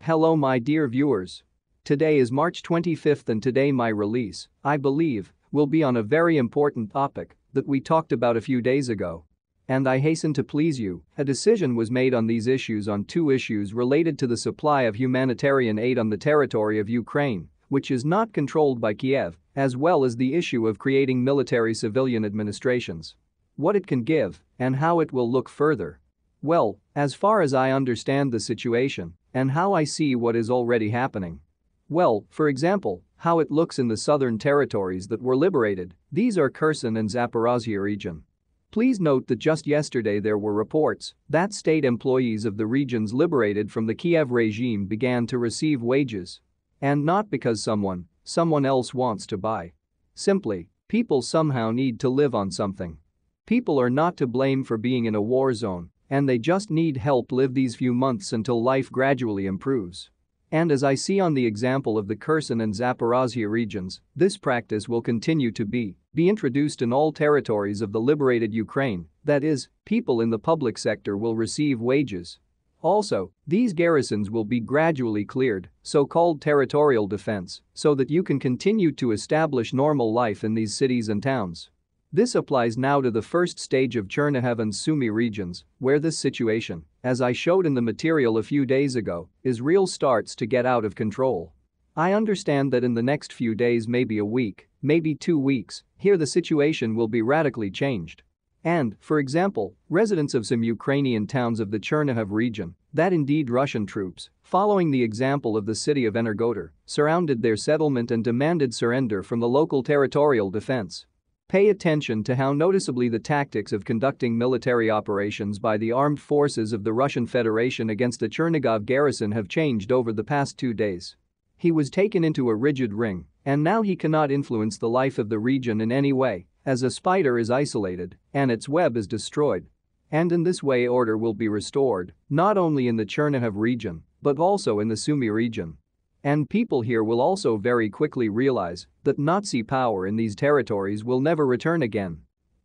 Hello my dear viewers. Today is March 25th and today my release, I believe, will be on a very important topic that we talked about a few days ago. And I hasten to please you, a decision was made on these issues on two issues related to the supply of humanitarian aid on the territory of Ukraine, which is not controlled by Kiev, as well as the issue of creating military-civilian administrations. What it can give and how it will look further. Well, as far as I understand the situation and how I see what is already happening. Well, for example, how it looks in the southern territories that were liberated, these are Kherson and Zaporozhye region. Please note that just yesterday there were reports that state employees of the regions liberated from the Kiev regime began to receive wages. And not because someone else wants to buy. Simply, people somehow need to live on something. People are not to blame for being in a war zone, and they just need help live these few months until life gradually improves. And as I see on the example of the Kherson and Zaporozhye regions, this practice will continue to be introduced in all territories of the liberated Ukraine, that is, people in the public sector will receive wages. Also, these garrisons will be gradually cleared, so-called territorial defense, so that you can continue to establish normal life in these cities and towns. This applies now to the first stage of Chernihiv and Sumy regions, where this situation, as I showed in the material a few days ago, is real starts to get out of control. I understand that in the next few days, maybe a week, maybe 2 weeks, here the situation will be radically changed. And, for example, residents of some Ukrainian towns of the Chernihiv region, that indeed Russian troops, following the example of the city of Energodar, surrounded their settlement and demanded surrender from the local territorial defense. Pay attention to how noticeably the tactics of conducting military operations by the armed forces of the Russian Federation against the Chernihiv garrison have changed over the past 2 days. He was taken into a rigid ring, and now he cannot influence the life of the region in any way, as a spider is isolated and its web is destroyed. And in this way order will be restored, not only in the Chernihiv region, but also in the Sumy region. And people here will also very quickly realize that Nazi power in these territories will never return again.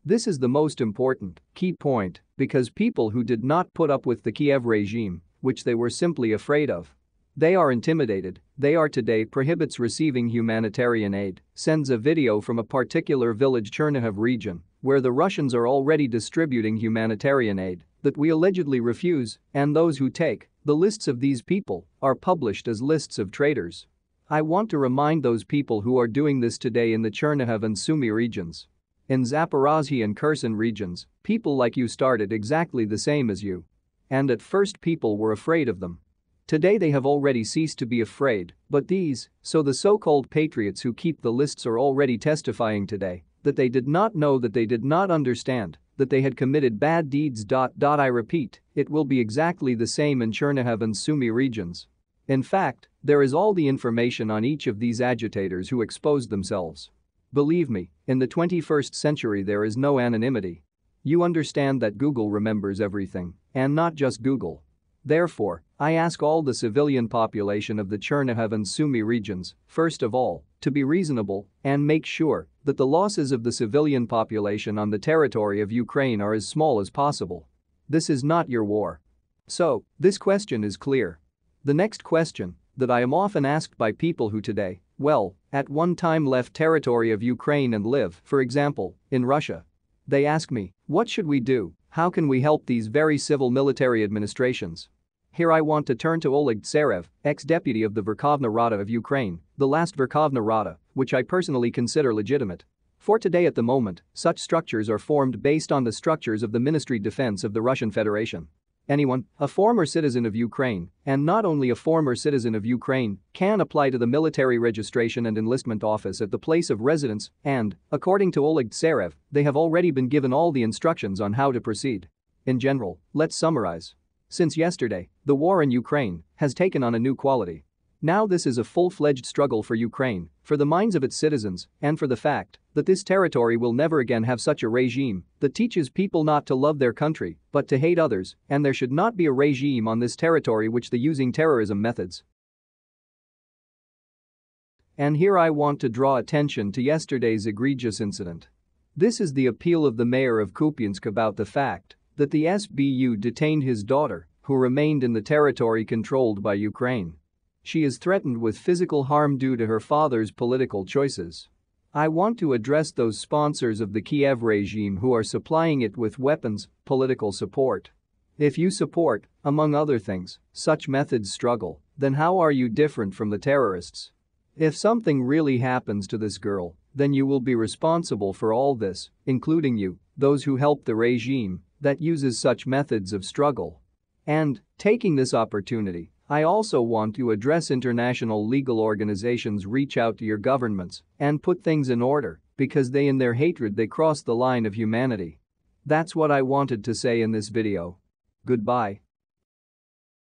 This is the most important, key point, because people who did not put up with the Kiev regime, which they were simply afraid of, they are intimidated, they are today prohibits receiving humanitarian aid, sends a video from a particular village Chernihiv region, where the Russians are already distributing humanitarian aid, that we allegedly refuse, and those who take, the lists of these people, are published as lists of traitors. I want to remind those people who are doing this today in the Chernihiv and Sumy regions. In Zaporozhye and Kherson regions, people like you started exactly the same as you. And at first people were afraid of them. Today they have already ceased to be afraid, but the so-called patriots who keep the lists are already testifying today that they did not know, that they did not understand, that they had committed bad deeds. I repeat, it will be exactly the same in Chernihiv and Sumy regions. In fact, there is all the information on each of these agitators who exposed themselves. Believe me, in the 21st century there is no anonymity. You understand that Google remembers everything, and not just Google. Therefore, I ask all the civilian population of the Chernihiv and Sumy regions, first of all, to be reasonable and make sure that the losses of the civilian population on the territory of Ukraine are as small as possible. This is not your war. So, this question is clear. The next question that I am often asked by people who today, well, at one time left territory of Ukraine and live, for example, in Russia. They ask me, what should we do? How can we help these very civil military administrations? Here I want to turn to Oleg Tsarev, ex-deputy of the Verkhovna Rada of Ukraine, the last Verkhovna Rada, which I personally consider legitimate. For today at the moment, such structures are formed based on the structures of the Ministry Defense of the Russian Federation. Anyone, a former citizen of Ukraine, and not only a former citizen of Ukraine, can apply to the military registration and enlistment office at the place of residence and, according to Oleg Tsarev, they have already been given all the instructions on how to proceed. In general, let's summarize. Since yesterday, the war in Ukraine has taken on a new quality. Now this is a full-fledged struggle for Ukraine, for the minds of its citizens, and for the fact that this territory will never again have such a regime that teaches people not to love their country, but to hate others, and there should not be a regime on this territory which the using terrorism methods. And here I want to draw attention to yesterday's egregious incident. This is the appeal of the mayor of Kupiansk about the fact that the SBU detained his daughter, who remained in the territory controlled by Ukraine. She is threatened with physical harm due to her father's political choices. I want to address those sponsors of the Kiev regime who are supplying it with weapons, political support. If you support, among other things, such methods struggle, then how are you different from the terrorists? If something really happens to this girl, then you will be responsible for all this, including you, those who help the regime that uses such methods of struggle. And, taking this opportunity, I also want to address international legal organizations reach out to your governments and put things in order because in their hatred they cross the line of humanity. That's what I wanted to say in this video. Goodbye.